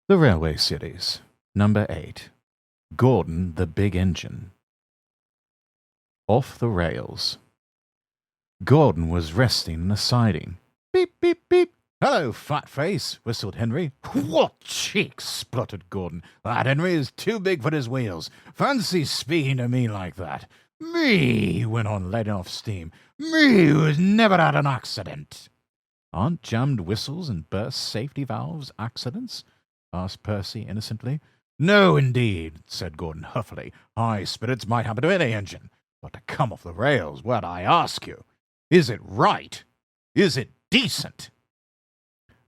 The Railway Series, Number 8. Gordon the Big Engine. Off the Rails. Gordon was resting in a siding. Beep, beep, beep. "Hello, fat face," whistled Henry. "What cheeks," spluttered Gordon. "That Henry is too big for his wheels. Fancy speaking to me like that. Me," he went on, letting off steam. "Me, who has never had an accident." "Aren't jammed whistles and burst safety valves accidents?" asked Percy innocently. "No, indeed," said Gordon huffily. "High spirits might happen to any engine. But to come off the rails, well, I ask you, is it right? Is it decent?"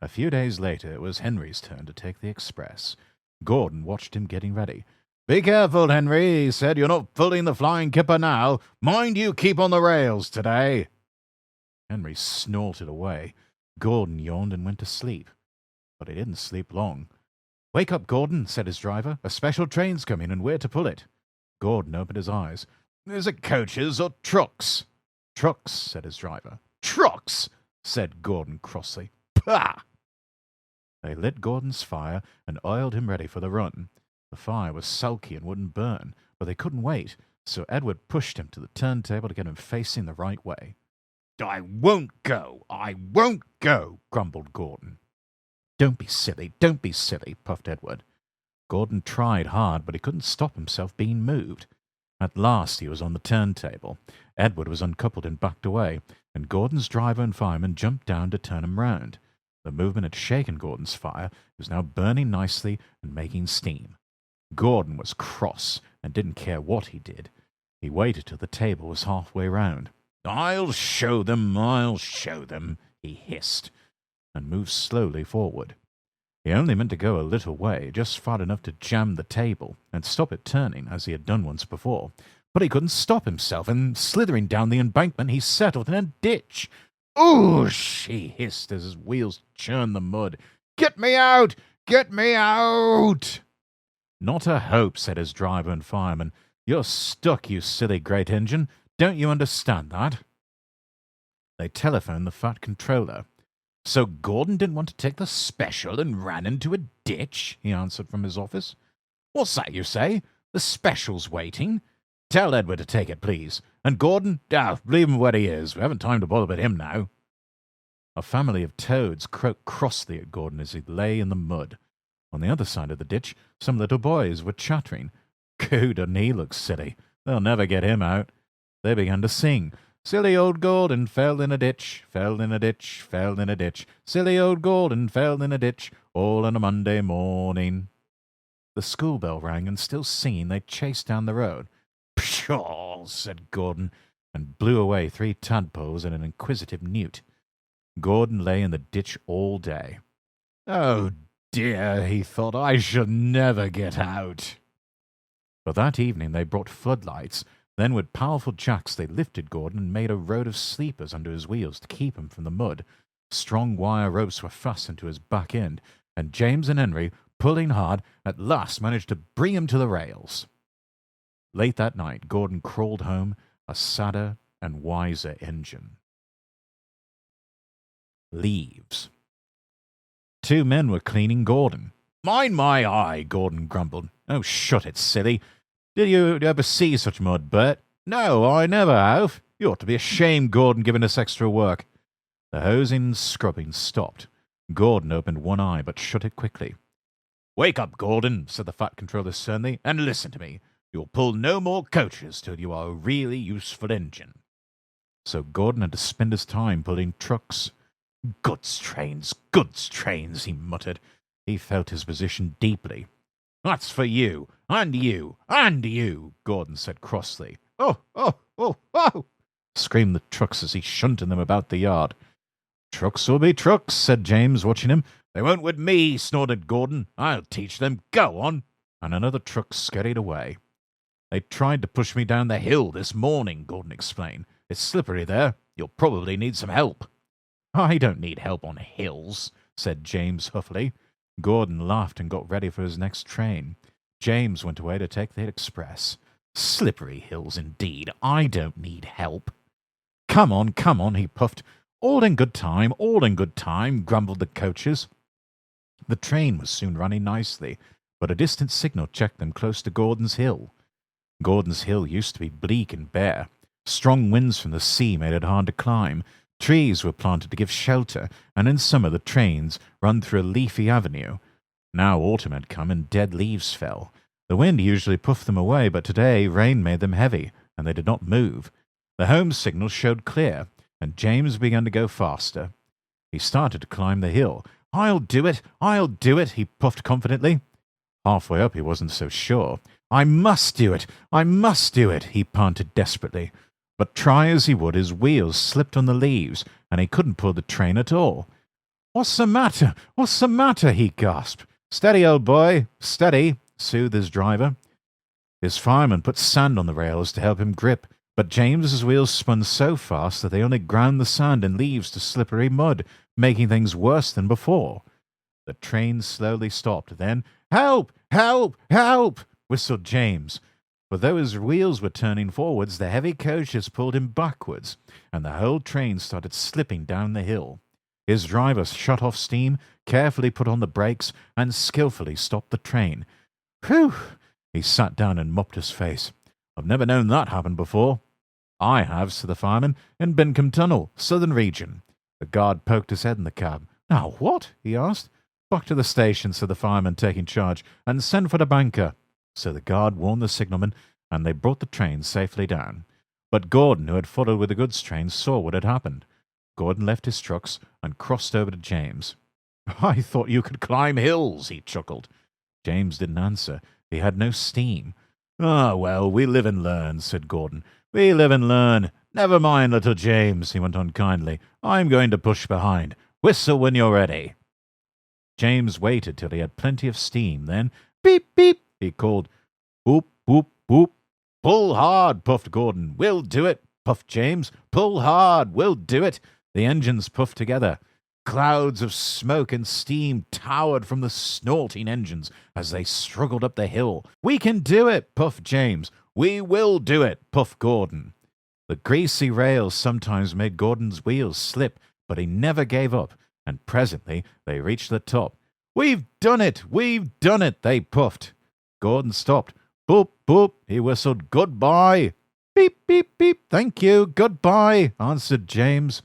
A few days later, it was Henry's turn to take the express. Gordon watched him getting ready. "Be careful, Henry," he said. "You're not fooling the flying kipper now. Mind you keep on the rails today." Henry snorted away. Gordon yawned and went to sleep. But he didn't sleep long. "Wake up, Gordon," said his driver. "A special train's coming, and we're to pull it." Gordon opened his eyes. "Is it coaches or trucks?" "Trucks," said his driver. "Trucks," said Gordon crossly. "Pah!" They lit Gordon's fire and oiled him ready for the run. The fire was sulky and wouldn't burn, but they couldn't wait, so Edward pushed him to the turntable to get him facing the right way. "I won't go, grumbled Gordon. Don't be silly, puffed Edward. Gordon tried hard, but he couldn't stop himself being moved. At last he was on the turntable. Edward was uncoupled and backed away, and Gordon's driver and fireman jumped down to turn him round. The movement had shaken Gordon's fire. It was now burning nicely and making steam. Gordon was cross and didn't care what he did. He waited till the table was halfway round. I'll show them, he hissed, and moved slowly forward. He only meant to go a little way, just far enough to jam the table and stop it turning, as he had done once before. But he couldn't stop himself, and slithering down the embankment, he settled in a ditch. "Oosh!" he hissed as his wheels churned the mud. "Get me out! Get me out!" "Not a hope," said his driver and fireman. "You're stuck, you silly great engine. Don't you understand that?" They telephoned the Fat Controller. "So Gordon didn't want to take the special and ran into a ditch," he answered from his office. "What's that you say? The special's waiting? Tell Edward to take it, please. And Gordon, leave him where he is. We haven't time to bother with him now." A family of toads croaked crossly at Gordon as he lay in the mud. On the other side of the ditch, some little boys were chattering. "Goo, doesn't he look silly? They'll never get him out." They began to sing. "Silly old Gordon fell in a ditch, fell in a ditch, fell in a ditch. Silly old Gordon fell in a ditch, all on a Monday morning." The school bell rang, and still singing, they chased down the road. "Pshaw!" said Gordon, and blew away 3 tadpoles and an inquisitive newt. Gordon lay in the ditch all day. "Oh dear," he thought, "I shall never get out." But that evening they brought floodlights. Then with powerful jacks they lifted Gordon and made a road of sleepers under his wheels to keep him from the mud. Strong wire ropes were fastened to his back end, and James and Henry, pulling hard, at last managed to bring him to the rails. Late that night Gordon crawled home, a sadder and wiser engine. Leaves. 2 men were cleaning Gordon. "Mind my eye," Gordon grumbled. "Oh, shut it, silly. Did you ever see such mud, Bert?" "No, I never have. You ought to be ashamed, Gordon, giving us extra work." The hosing and scrubbing stopped. Gordon opened one eye, but shut it quickly. "Wake up, Gordon," said the Fat Controller sternly, "and listen to me. You'll pull no more coaches till you are a really useful engine." So Gordon had to spend his time pulling trucks. Goods trains, he muttered. He felt his position deeply. "That's for you, and you, and you," Gordon said crossly. "Oh, oh, oh, oh!" screamed the trucks as he shunted them about the yard. "Trucks will be trucks," said James, watching him. "They won't with me," snorted Gordon. "I'll teach them. Go on." And another truck scurried away. "They tried to push me down the hill this morning," Gordon explained. "It's slippery there. You'll probably need some help." "I don't need help on hills," said James huffily. Gordon laughed and got ready for his next train. James went away to take the express. "Slippery hills, indeed. I don't need help." Come on, he puffed. All in good time, grumbled the coaches. The train was soon running nicely, but a distant signal checked them close to Gordon's Hill. Gordon's Hill used to be bleak and bare. Strong winds from the sea made it hard to climb. Trees were planted to give shelter, and in summer the trains run through a leafy avenue. Now autumn had come and dead leaves fell. The wind usually puffed them away, but today rain made them heavy, and they did not move. The home signal showed clear, and James began to go faster. He started to climb the hill. I'll do it! I'll do it! He puffed confidently. Halfway up he wasn't so sure. I must do it! I must do it! He panted desperately. But try as he would, his wheels slipped on the leaves, and he couldn't pull the train at all. What's the matter? What's the matter? He gasped. Steady, old boy, steady, soothed his driver. His fireman put sand on the rails to help him grip, but James's wheels spun so fast that they only ground the sand and leaves to slippery mud, making things worse than before. The train slowly stopped. Then, help! Help! Help! Whistled James. For though his wheels were turning forwards, the heavy coaches pulled him backwards, and the whole train started slipping down the hill. His driver shut off steam, carefully put on the brakes, and skillfully stopped the train. Whew! He sat down and mopped his face. I've never known that happen before. I have, said the fireman, in Bincombe Tunnel, southern region. The guard poked his head in the cab. Now what? He asked. Back to the station, said the fireman, taking charge, and send for the banker. So the guard warned the signalman, and they brought the train safely down. But Gordon, who had followed with the goods train, saw what had happened. Gordon left his trucks and crossed over to James. I thought you could climb hills, he chuckled. James didn't answer. He had no steam. Ah, well, we live and learn, said Gordon. We live and learn. Never mind, little James, he went on kindly. I'm going to push behind. Whistle when you're ready. James waited till he had plenty of steam. Then, beep, beep, he called. Boop, boop, boop. Pull hard, puffed Gordon. We'll do it, puffed James. Pull hard, we'll do it. The engines puffed together. Clouds of smoke and steam towered from the snorting engines as they struggled up the hill. We can do it, puffed James. We will do it, puffed Gordon. The greasy rails sometimes made Gordon's wheels slip, but he never gave up, and presently they reached the top. We've done it! We've done it! They puffed. Gordon stopped. Boop, boop, he whistled. Goodbye. Beep, beep, beep. Thank you. Goodbye, answered James.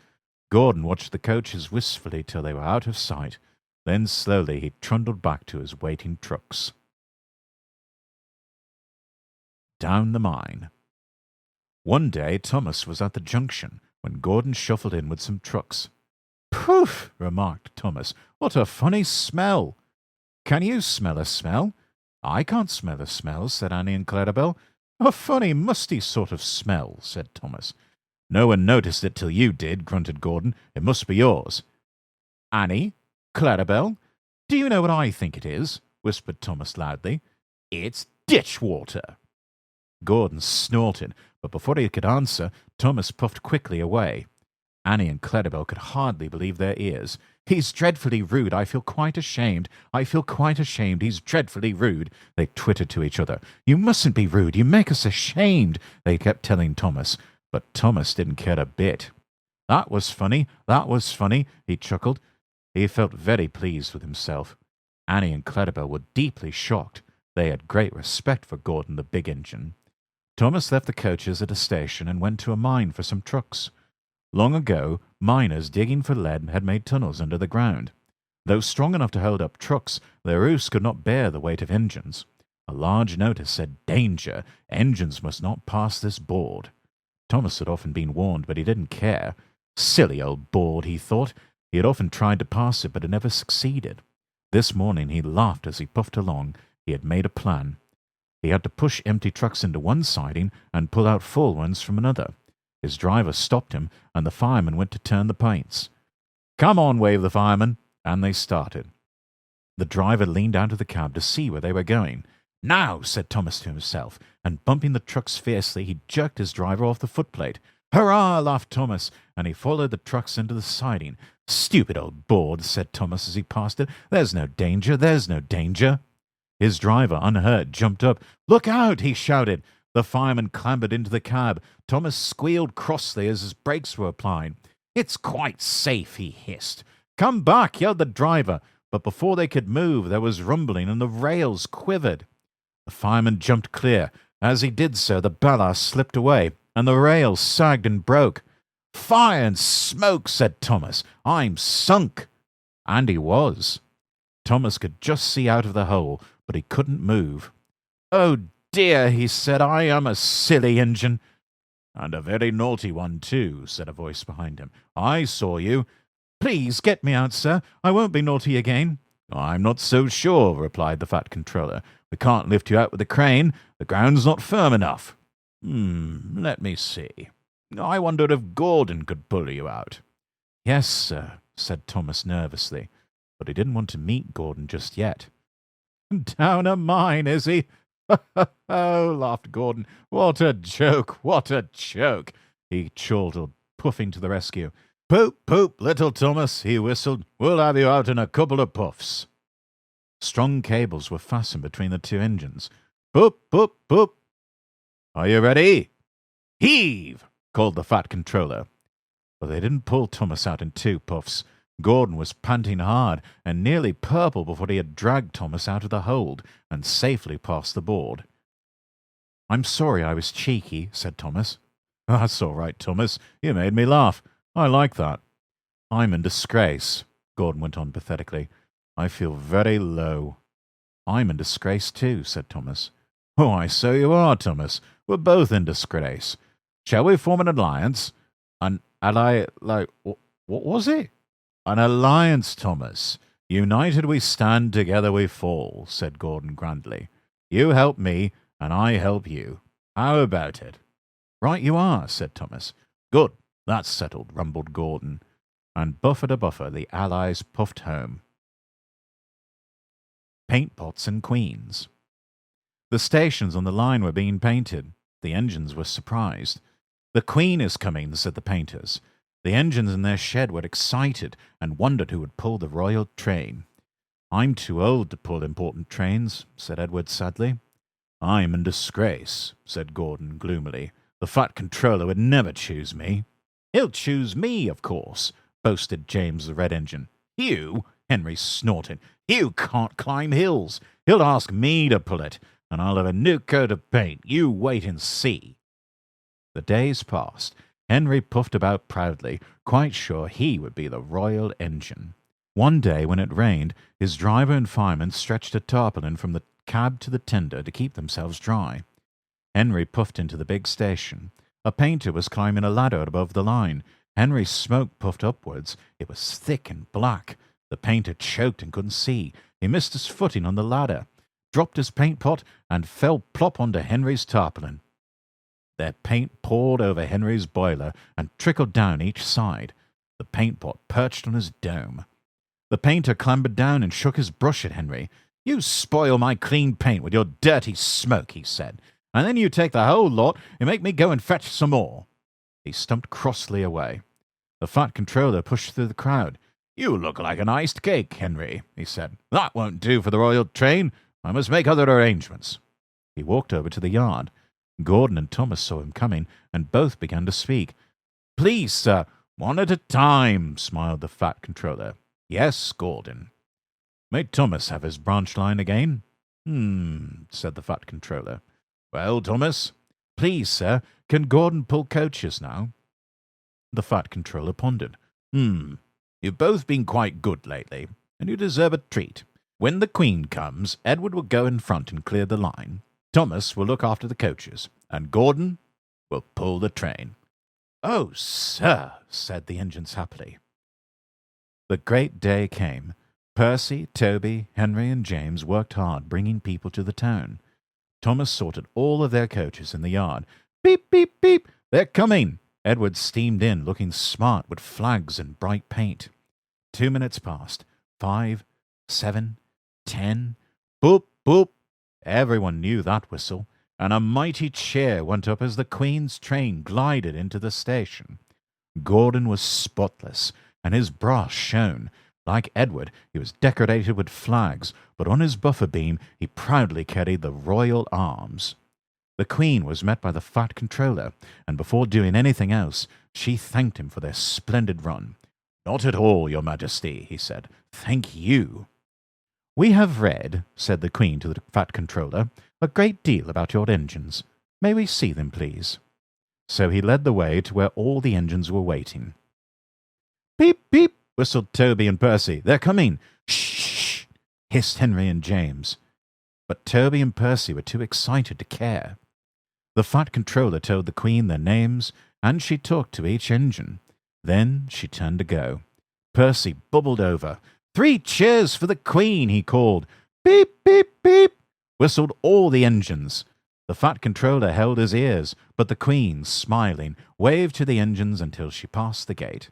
Gordon watched the coaches wistfully till they were out of sight. Then slowly he trundled back to his waiting trucks. Down the mine. One day Thomas was at the junction when Gordon shuffled in with some trucks. Poof! Remarked Thomas. What a funny smell! Can you smell a smell? I can't smell a smell, said Annie and Clarabelle. A funny, musty sort of smell, said Thomas. No one noticed it till you did, grunted Gordon. It must be yours. Annie? Clarabelle? Do you know what I think it is? Whispered Thomas loudly. It's ditch water. Gordon snorted, but before he could answer, Thomas puffed quickly away. Annie and Clarabelle could hardly believe their ears. He's dreadfully rude. I feel quite ashamed. I feel quite ashamed. He's dreadfully rude. They twittered to each other. You mustn't be rude. You make us ashamed, they kept telling Thomas. But Thomas didn't care a bit. That was funny. That was funny, he chuckled. He felt very pleased with himself. Annie and Clarabelle were deeply shocked. They had great respect for Gordon the big engine. Thomas left the coaches at a station and went to a mine for some trucks. Long ago, miners digging for lead had made tunnels under the ground. Though strong enough to hold up trucks, their roofs could not bear the weight of engines. A large notice said, "Danger! Engines must not pass this board." Thomas had often been warned, but he didn't care. Silly old board, he thought. He had often tried to pass it, but had never succeeded. This morning he laughed as he puffed along. He had made a plan. He had to push empty trucks into one siding and pull out full ones from another. His driver stopped him, and the fireman went to turn the paints. "Come on," waved the fireman, and they started. The driver leaned out of the cab to see where they were going. "Now," said Thomas to himself, and bumping the trucks fiercely, he jerked his driver off the footplate. "Hurrah!" laughed Thomas, and he followed the trucks into the siding. "Stupid old board," said Thomas as he passed it. "There's no danger, there's no danger." His driver, unhurt, jumped up. "Look out!" he shouted. The fireman clambered into the cab. Thomas squealed crossly as his brakes were applied. "It's quite safe," he hissed. "Come back!" yelled the driver. but before they could move, there was rumbling and the rails quivered. The fireman jumped clear. As he did so, the ballast slipped away, and the rails sagged and broke. "Fire and smoke," said Thomas. "I'm sunk." And he was. Thomas could just see out of the hole, but he couldn't move. "Oh dear," he said, "I am a silly engine." "And a very naughty one, too," said a voice behind him. "I saw you." "Please get me out, sir. I won't be naughty again." "I'm not so sure," replied the fat controller. "We can't lift you out with a crane. The ground's not firm enough." Let me see. I wonder if Gordon could pull you out." "Yes, sir," said Thomas nervously, but he didn't want to meet Gordon just yet. "Down a mine, is he?" "Oh," laughed Gordon. "What a joke, what a joke!" He chortled, puffing to the rescue. "Poop, poop, little Thomas," he whistled. "We'll have you out in a couple of puffs." Strong cables were fastened between the two engines. "Poop, poop, poop." "Are you ready?" "Heave!" called the fat controller. But they didn't pull Thomas out in 2 puffs. Gordon was panting hard and nearly purple before he had dragged Thomas out of the hold and safely past the board. "I'm sorry I was cheeky," said Thomas. "That's all right, Thomas. You made me laugh. I like that." "I'm in disgrace," Gordon went on pathetically. "I feel very low." "I'm in disgrace too," said Thomas. "Why, so you are, Thomas. We're both in disgrace. Shall we form an alliance?" "An ally, like, what was it?" "An alliance, Thomas. United we stand, together we fall," said Gordon grandly. "You help me, and I help you. How about it?" "Right you are," said Thomas. "Good. That's settled," rumbled Gordon. And buffer to buffer, the allies puffed home. Paint pots and queens. The stations on the line were being painted. The engines were surprised. "The Queen is coming," said the painters. The engines in their shed were excited and wondered who would pull the royal train. "I'm too old to pull important trains," said Edward sadly. "I'm in disgrace," said Gordon gloomily. "The fat controller would never choose me." "He'll choose me, of course," boasted James the Red Engine. "You?" Henry snorted. "You can't climb hills. He'll ask me to pull it, and I'll have a new coat of paint. You wait and see." The days passed. Henry puffed about proudly, quite sure he would be the royal engine. One day, when it rained, his driver and fireman stretched a tarpaulin from the cab to the tender to keep themselves dry. Henry puffed into the big station. A painter was climbing a ladder above the line. Henry's smoke puffed upwards. It was thick and black. The painter choked and couldn't see. He missed his footing on the ladder, dropped his paint pot, and fell plop onto Henry's tarpaulin. Their paint poured over Henry's boiler and trickled down each side. The paint pot perched on his dome. The painter clambered down and shook his brush at Henry. "You spoil my clean paint with your dirty smoke," he said, "and then you take the whole lot and make me go and fetch some more." He stumped crossly away. The fat controller pushed through the crowd. "You look like an iced cake, Henry," he said. "That won't do for the royal train. I must make other arrangements." He walked over to the yard. Gordon and Thomas saw him coming, and both began to speak. "Please, sir." "One at a time," smiled the fat controller. "Yes, Gordon." "May Thomas have his branch line again?" Said the fat controller. "Well, Thomas?" "Please, sir, can Gordon pull coaches now?" The fat controller pondered. You've both been quite good lately, and you deserve a treat. When the Queen comes, Edward will go in front and clear the line. Thomas will look after the coaches, and Gordon will pull the train." "Oh, sir," said the engines happily. The great day came. Percy, Toby, Henry, and James worked hard bringing people to the town. Thomas sorted all of their coaches in the yard. "Beep, beep, beep, they're coming." Edward steamed in, looking smart with flags and bright paint. 2 minutes passed. 5, 7, 10. Boop, boop. Everyone knew that whistle, and a mighty cheer went up as the Queen's train glided into the station. Gordon was spotless, and his brass shone. Like Edward, he was decorated with flags, but on his buffer beam he proudly carried the royal arms. The Queen was met by the fat controller, and before doing anything else, she thanked him for their splendid run. "Not at all, Your Majesty," he said. "Thank you." "We have read," said the Queen to the Fat Controller, "a great deal about your engines. May we see them, please?" So he led the way to where all the engines were waiting. "Beep, beep," whistled Toby and Percy. "They're coming." "Shh," hissed Henry and James. But Toby and Percy were too excited to care. The Fat Controller told the Queen their names, and she talked to each engine. Then she turned to go. Percy bubbled over. "3 cheers for the Queen," he called. "Beep, beep, beep," whistled all the engines. The Fat Controller held his ears, but the Queen, smiling, waved to the engines until she passed the gate.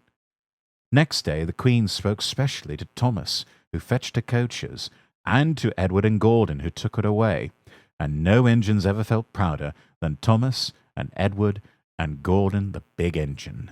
Next day the Queen spoke specially to Thomas, who fetched her coaches, and to Edward and Gordon, who took it away, and no engines ever felt prouder than Thomas and Edward and Gordon the Big Engine.